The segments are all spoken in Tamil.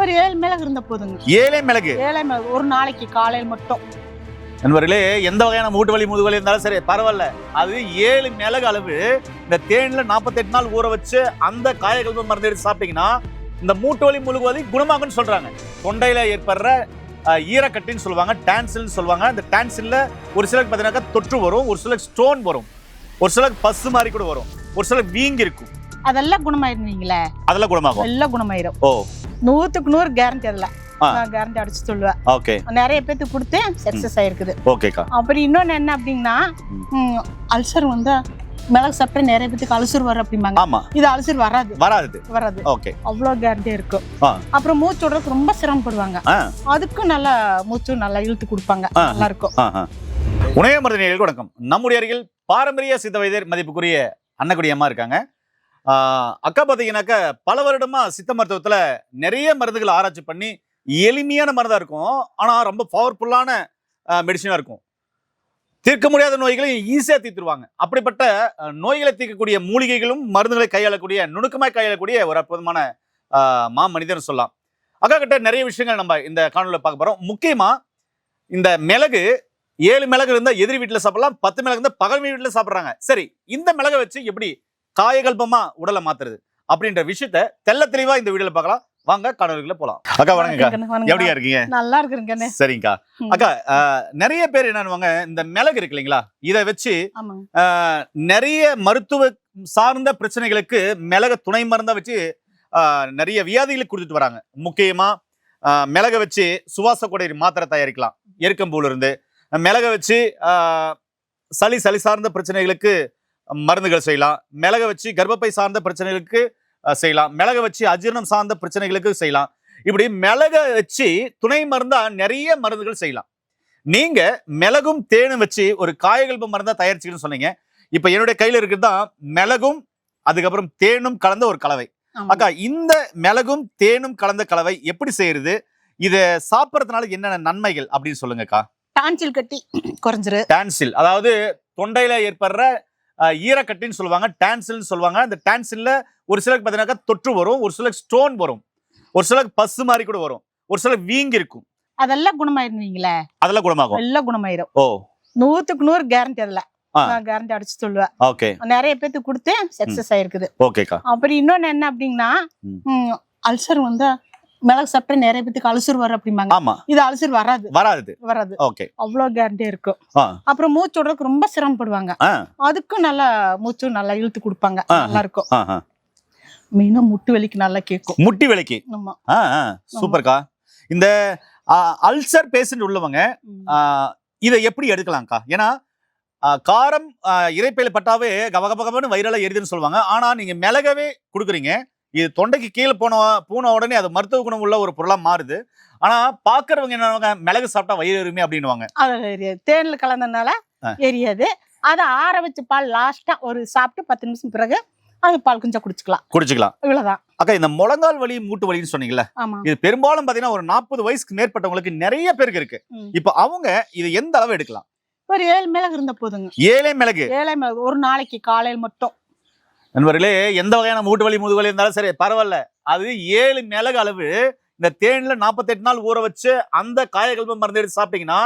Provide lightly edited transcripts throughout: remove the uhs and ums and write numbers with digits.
ஒரு 7 மிளகு இருந்த போதுங்க. 7 மிளகு. 7 மிளகு ஒரு நாளைக்கு காலையில் மட்டும். நண்பர்களே, எந்த வகையான மூட்டு வலி முதுகு வலி இருந்தாலும் சரி பரவாயில்ல, அது 7 மிளகு அளவு இந்த தேன்ல 48 நாள் ஊற வச்சு அந்த காயகல்ப மருந்து எடுத்து சாப்பிட்டீங்கன்னா இந்த மூட்டு வலி முதுகு வலி குணமாகும்னு சொல்றாங்க. தொண்டையில ஏற்படுற ஈரக்கட்டின்னு சொல்லுவாங்க, டான்சில்னு சொல்லுவாங்க. இந்த டான்சில்ல ஒரு சிலருக்கு பார்த்தீங்கன்னா தொற்று வரும், ஒரு சிலருக்கு ஸ்டோன் வரும், ஒரு சிலருக்கு பஸ் மாதிரி கூட வரும், ஒரு சிலருக்கு வீங்கி இருக்கும். அதெல்லாம் குணமாயிருந்தீங்களே? அதெல்லாம் குணமாகும். எல்லாம் குணமாயிரும். ஓ, 100க்கு 100 கேரண்டி. அதெல்லாம் நான் கேரண்டி அடிச்சு சொல்லுவேன். ஓகே. நிறைய பேத்துக்கு கொடுத்து சக்சஸ் ஆயிருக்குது. ஓகேக்கா. அப்புறம் இன்னொன்னு என்ன அப்படின்னா, அல்சர் வந்து மிளகு சாப்பிட்டா நிறைய பேத்துக்கு அல்சர் வரும் அப்படிம்பாங்க. ஆமா, இது அல்சர் வராது. வராது. ஓகே. அவ்வளோ கேரண்டியா இருக்கும். அப்புறம் மூச்சு விடுறதுக்கு ரொம்ப சிரமப்படுவாங்க, அதுக்கும் நல்லா மூச்சு நல்லா இழுத்து கொடுப்பாங்க, நல்லா இருக்கும். உணவு மருந்து நேயர்களுக்கு வணக்கம். நம்முடைய அருகில் பாரம்பரிய சித்த வைத்தியர் மதிப்புக்குரிய அன்னக்குடி அம்மா இருக்காங்க. அக்கா பார்த்தீங்கன்னாக்கா பல வருடமா சித்த மருத்துவத்துல நிறைய மருந்துகள் ஆராய்ச்சி பண்ணி எளிமையான மருந்தா இருக்கும், ஆனா ரொம்ப பவர்ஃபுல்லான மெடிசனா இருக்கும். தீர்க்க முடியாத நோய்களை ஈஸியா தீர்த்துருவாங்க. அப்படிப்பட்ட நோய்களை தீர்க்கக்கூடிய மூலிகைகளும் மருந்துகளை கையாளக்கூடிய நுணுக்கமாய் கையாளக்கூடிய ஒரு அற்புதமான மா மனிதன் சொல்லலாம். அக்கா கிட்ட நிறைய விஷயங்கள் நம்ம இந்த காணொலியில பார்க்க போறோம். முக்கியமா இந்த மிளகு 7 மிளகு இருந்தா எதிரி வீட்டுல சாப்பிடலாம், 10 மிளகு இருந்தா பகல் வீட்டுல சாப்பிடுறாங்க. சரி, இந்த மிளகை வச்சு எப்படி காயகல்பமா உடலை மாத்துறது அப்படின்ற விஷயத்த தெள்ள தெளிவா இந்த வீடியோல பார்க்கலாம். வாங்க காணொலிக்குள்ள போலாம். அக்கா வணக்கம்க்கா, எப்படியா இருக்கீங்க? நல்லா இருக்குங்க. சரிங்கக்கா. அக்கா, நிறைய பேர் என்னன்னுவாங்க, இந்த மிளகு இருக்கு இல்லைங்களா, இதை வச்சு நிறைய மருத்துவ சார்ந்த பிரச்சனைகளுக்கு மிளக துணை மருந்தா வச்சு நிறைய வியாதிகளுக்கு கொடுத்துட்டு வராங்க. முக்கியமா மிளக வச்சு சுவாச கோடரி மாத்திரை தயாரிக்கலாம், எருக்கம்பூல இருந்து. மிளக வச்சு சளி சார்ந்த பிரச்சனைகளுக்கு மருந்துகள் செய்யலாம். மிளக வச்சு கர்ப்பப்பை சார்ந்த பிரச்சனைகளுக்கு செய்யலாம். மிளக வச்சு அஜீரணம் சார்ந்த பிரச்சனைகளுக்கு செய்யலாம். இப்படி மிளக வச்சு துணை மருந்தா நிறைய மருந்துகள் செய்யலாம். நீங்க மிளகும் தேனும் வச்சு ஒரு காயகல்ப மருந்தா தயாரிச்சுன்னு சொன்னீங்க. இப்ப என்னுடைய கையில இருக்கிறது தான் மிளகும் அதுக்கப்புறம் தேனும் கலந்த ஒரு கலவை. அக்கா, இந்த மிளகும் தேனும் கலந்த கலவை எப்படி செய்யறது, இத சாப்பிடறதுனால என்னென்ன நன்மைகள் அப்படின்னு சொல்லுங்கக்கா. டான்சில் கட்டி குறைஞ்சிரு. டான்சில் அதாவது தொண்டையில ஏற்படுற ஈரக்கட்டின்னு சொல்லுவாங்க, டான்சில்னு சொல்லுவாங்க. அந்த டான்சில்ல ஒரு சிலருக்கு பார்த்தீங்கன்னா தொற்று வரும், ஒரு சிலருக்கு ஸ்டோன் வரும், ஒரு சிலருக்கு பஸ் மாதிரி கூட வரும், ஒரு சிலருக்கு வீங்கி இருக்கும். அதெல்லாம் குணமாயிருந்தீங்களே? அதெல்லாம் குணமாகும். எல்லாம் குணமாயிரும். ஓ, 100க்கு 100 கேரண்டி. அதெல்லாம் நான் கேரண்டி அடிச்சு சொல்லுவேன். ஓகே. நிறைய பேத்துக்கு கொடுத்து சக்சஸ் ஆயிருக்குது. ஓகேக்கா. அப்புறம் இன்னொன்னு என்ன அப்படின்னா, அல்சர் வந்து மிளகு சாப்பிட்டா நிறைய பேத்துக்கு அல்சர் வரும் அப்படிம்பாங்க. ஆமா, இது அல்சர் வராது. ஓகே. அவ்வளோ கேரண்டியா இருக்கும். அப்புறம் மூச்சு விடுறதுக்கு ரொம்ப சிரமப்படுவாங்க, அதுக்கும் நல்லா மூச்சு நல்லா இழுத்து கொடுப்பாங்க, நல்லா இருக்கும். மெயினா முட்டு வலிக்கு நல்லா கேட்கும். முட்டி வலிக்கு. ஆமா. சூப்பர்க்கா. இந்த அல்சர் பேஷண்ட் உள்ளவங்க இதை எப்படி எடுக்கலாம்க்கா? ஏன்னா காரம் இறைப்பையில பட்டாவே கபகபகபன்னு வயிறால எரிதுன்னு சொல்லுவாங்க. ஆனா நீங்க மிளகவே கொடுக்குறீங்க, இது தொண்டைக்கு கீழே போன உடனே அது மருத்துவ குணம் உள்ள ஒரு பொருளா மாறுது. ஆனா பாக்குறவங்க என்ன, மிளகு சாப்பிட்டா வயிறு எருமை அப்படின்னுவாங்க. தேன்ல கலந்தனால எரியாது. அதை ஆற வச்சு பால் லாஸ்டா ஒரு சாப்பிட்டு 10 நிமிஷம் பிறகு அது பால் கொஞ்சம் குடிச்சுக்கலாம். இவ்வளவுதான். அக்கா, இந்த முழங்கால் வலி மூட்டு வலின்னு சொன்னீங்கல்ல, இது பெரும்பாலும் பாத்தீங்கன்னா ஒரு 40 வயசுக்கு மேற்பட்டவங்களுக்கு நிறைய பேருக்கு இருக்கு. இப்ப அவங்க இது எந்த அளவு எடுக்கலாம்? ஒரு 7 மிளகு இருந்த போதுங்க. 7 மிளகு ஒரு நாளைக்கு காலையில் மட்டும். நண்பர்களே, எந்த வகையான மூட்டு வலி முதுகு வலி இருந்தாலும் சரி பரவாயில்ல, அது 7 மிளகு அளவு இந்த தேன்ல 48 நாள் ஊற வச்சு அந்த காயகல்ப மருந்து எடுத்து சாப்பிட்டீங்கன்னா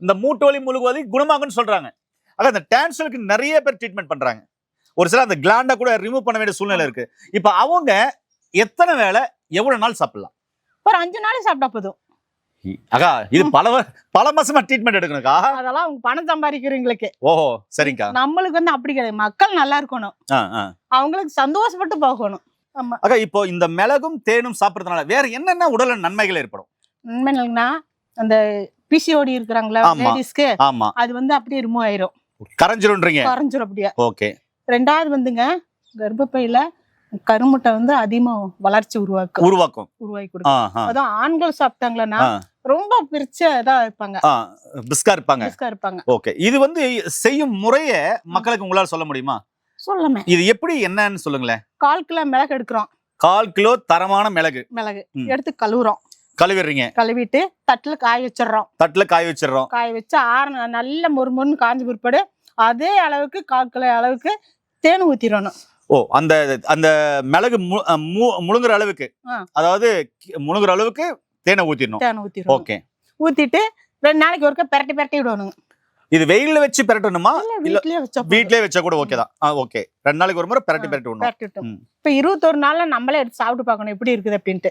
இந்த மூட்டு வலி முதுகு வலி குணமாகும்னு சொல்றாங்க. ஆக இந்த டான்சிலுக்கு நிறைய பேர் ட்ரீட்மெண்ட் பண்றாங்க. ஒரு சில அந்த கிளாண்டா கூட ரிமூவ் பண்ண வேண்டிய சூழ்நிலை இருக்கு. இப்ப அவங்க எத்தனை வேளை எவ்வளவு நாள் சாப்பிடலாம்? ஒரு 5 நாள் சாப்பிட்டா போதும். அக்கா, இது பல மாசமா ட்ரீட்மெண்ட் எடுக்கணும்க்கா. அதெல்லாம் அவங்க பணம் சம்பாதிக்கிறவங்களுக்கு. ஓஹோ, சரிங்கக்கா. நம்மளுக்கு வந்து அப்படி கிடையாது. மக்கள் நல்லா இருக்கணும், அவங்களுக்கு சந்தோஷப்பட்டு போகணும். ஆமா அக்கா, இப்போ இந்த மிளகும் தேனும் சாப்பிடுறதுனால வேற என்னென்ன உடல்ல நன்மைகள் ஏற்படும்? நன்மைகள்னா, அந்த பிசிஓடி இருக்கிறாங்களா லேடிஸ்க்கு, அது வந்து அப்படியே ரிமூவ் ஆயிரும், கரைஞ்சிரும் அப்படியே. ஓகே. ரெண்டாவது வந்துங்க, கர்ப்பப்பையில கருமுட்டை வந்து அதிகமா வளர்ச்சி உருவாக்கி கொடுக்கும். அதான் ஆண்கள் சாப்பிட்டாங்களா ரொம்ப பிரிச்ச இதா இருப்பாங்க. ஓகே. இது வந்து செய்யும் முறைய மக்களுக்கு உங்களால சொல்ல முடியுமா? சொல்லுமே. இது எப்படி என்னன்னு சொல்லுங்களேன். 1/4 கிலோ மிளகு எடுக்கிறோம். 1/4 கிலோ தரமான மிளகு எடுத்து கழுவிடுறீங்க. கழுவிட்டு தட்டுல காய வச்சிடறோம். காய வச்சு நல்ல மொறுமொன்னு காஞ்ச பிற்பாடு அதே அளவுக்கு 1/4 கிலோ அளவுக்கு தேன் ஊத்திடணும். ஓ அந்த அந்த மிளகு முழுங்குற அளவுக்கு, அதாவது முழுங்குற அளவுக்கு தேனை ஊத்திடணும். தேனை ஊத்திடுவோம். ஓகே. ஊத்திட்டு 2 நாளைக்கு ஒருக்க பெரட்டி விடணும். இது வெயில்ல வச்சு பெரட்டணுமா? வீட்லயே வச்சா கூட ஓகே தான். ஓகே. 2 நாளைக்கு ஒரு முறை பெரட்டி விடணும். இப்ப 21 நாள்ல நம்மளே எடுத்து சாப்பிட்டு பார்க்கணும் எப்படி இருக்குது அப்படின்ட்டு.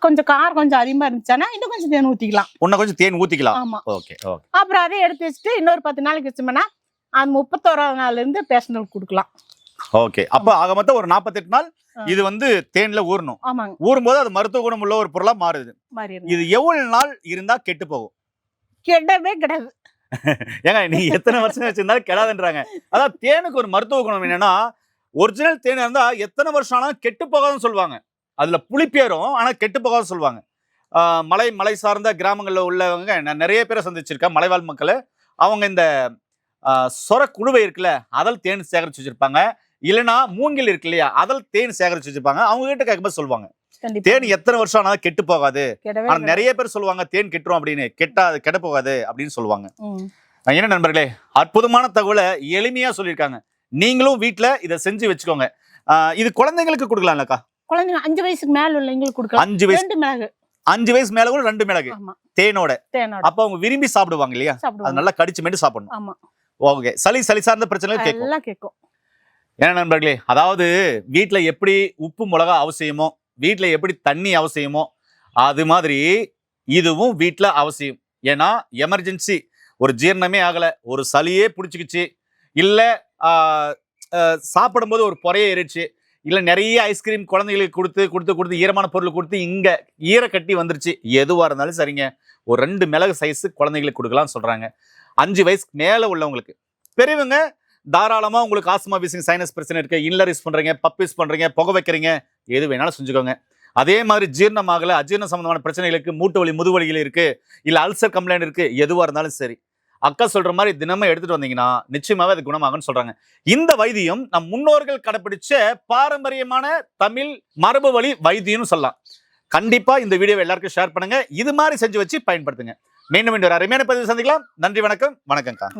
கொஞ்சம் காரம் கொஞ்சம் அதிகமா இருந்துச்சுன்னா இன்னும் கொஞ்சம் தேன் ஊத்திக்கலாம். இன்னும் கொஞ்சம் தேன் ஊத்திக்கலாம். ஆமா. ஓகே. அப்புறம் அதை எடுத்து வச்சுட்டு இன்னொரு 10 நாளைக்கு வச்சோம்னா அது 31ஆவது நாள்ல இருந்து பேஷண்ட்களுக்கு கொடுக்கலாம். ஓகே. அப்ப ஆக மொத்தம் ஒரு 48 நாள் இது வந்து தேன்ல ஊறணும். ஆமாங்க. ஊறும்போது அது மருத்துவ குணம் உள்ள ஒரு பொருளா மாறுது. இது எவ்வளவு நாள் இருந்தா கெட்டு போகும்? கெடவே கெடாது. ஏங்க நீ எத்தனை வருஷம் வச்சிருந்தாலும் கெடாதுன்றாங்க. அதான் தேனுக்கு ஒரு மருத்துவ குணம் என்னன்னா, ஒரிஜினல் தேன் இருந்தா எத்தனை வருஷம் ஆனாலும் கெட்டு போகாதுன்னு சொல்லுவாங்க. அதுல புளிப்பேரும் ஆனா கெட்டு போகாதுன்னு சொல்லுவாங்க. மலை சார்ந்த கிராமங்கள்ல உள்ளவங்க நான் நிறைய பேரை சந்திச்சிருக்கேன், மலைவாழ் மக்கள். அவங்க இந்த சொர குழுவை இருக்குல்ல, அதில் தேன் சேகரிச்சு வச்சிருப்பாங்க. இல்லைன்னா மூங்கில் இருக்கு இல்லையா, அதில் தேன் சேகரிச்சு வச்சிருப்பாங்க. அவங்க கிட்ட கேட்கும்போது சொல்லுவாங்க தேன் எத்தனை வருஷம் ஆனாலும் கெட்டு போகாது. ஆனா நிறைய பேர் சொல்லுவாங்க தேன் கெட்டுரும் அப்படின்னு. கெட போகாது அப்படின்னு சொல்லுவாங்க. என்ன நண்பர்களே, அற்புதமான தகவலை எளிமையா சொல்லியிருக்காங்க. நீங்களும் வீட்டுல இதை செஞ்சு வச்சுக்கோங்க. இது குழந்தைங்களுக்கு கொடுக்கலாம்லக்கா? குழந்தைங்க 5 வயசுக்கு மேல உள்ளவங்களுக்கு கொடுக்கலாம். 5 வயசு மேல கூட 2 மிளகு தேனோட. அப்ப அவங்க விரும்பி சாப்பிடுவாங்க இல்லையா? அது நல்லா கடிச்சு மென்று சாப்பிடணும். ஓகே. சளி சார்ந்த பிரச்சனைகள் கேட்கும். ஏன்னா நண்பர்களே, அதாவது வீட்டுல எப்படி உப்பு மிளகா அவசியமோ, வீட்டுல எப்படி தண்ணி அவசியமோ, அது மாதிரி இதுவும் வீட்டுல அவசியம். ஏன்னா எமர்ஜென்சி, ஒரு ஜீரணமே ஆகல, ஒரு சளியே பிடிச்சிக்கிச்சு, இல்ல சாப்பிடும்போது ஒரு பொறைய ஏறிச்சு, இல்ல நிறைய ஐஸ்கிரீம் குழந்தைகளுக்கு கொடுத்து ஈரமான பொருள் கொடுத்து இங்க ஈர கட்டி வந்துருச்சு, எதுவா இருந்தாலும் சரிங்க, ஒரு 2 மிளகு சைஸ் குழந்தைங்களுக்கு கொடுக்கலாம்னு சொல்றாங்க. 5 வயசுக்கு மேல உள்ளவங்களுக்கு. பெரியவங்க தாராளமா உங்களுக்கு ஆஸ்மா, வீசிங், சைனஸ் பிரச்சனை இருக்கு, இன்லர் யூஸ் பண்றீங்க, பப் யூஸ் பண்றீங்க, புகை வைக்கிறீங்க, எது வேணாலும் செஞ்சுக்கோங்க. அதே மாதிரி ஜீரணமாகல, அஜீரண சம்பந்தமான பிரச்சனைகளுக்கு, மூட்டு வலி, முதுவலிகள் இருக்கு, இல்ல அல்சர் கம்ப்ளைண்ட் இருக்கு, எதுவா இருந்தாலும் சரி, அக்கா சொல்ற மாதிரி தினமும் எடுத்துட்டு வந்தீங்கன்னா நிச்சயமாவே அது குணமாகும்னு சொல்றாங்க. இந்த வைத்தியம் நம் முன்னோர்கள் கடைபிடிச்ச பாரம்பரியமான தமிழ் மரபு வழி வைத்தியம்னு சொல்லலாம். கண்டிப்பா இந்த வீடியோவை எல்லாருக்கும் ஷேர் பண்ணுங்க. இது மாதிரி செஞ்சு வச்சு பயன்படுத்துங்க. மீண்டும் ஒரு அருமையான பதிவு சந்திக்கலாம். நன்றி, வணக்கம். வணக்கம்க்கா.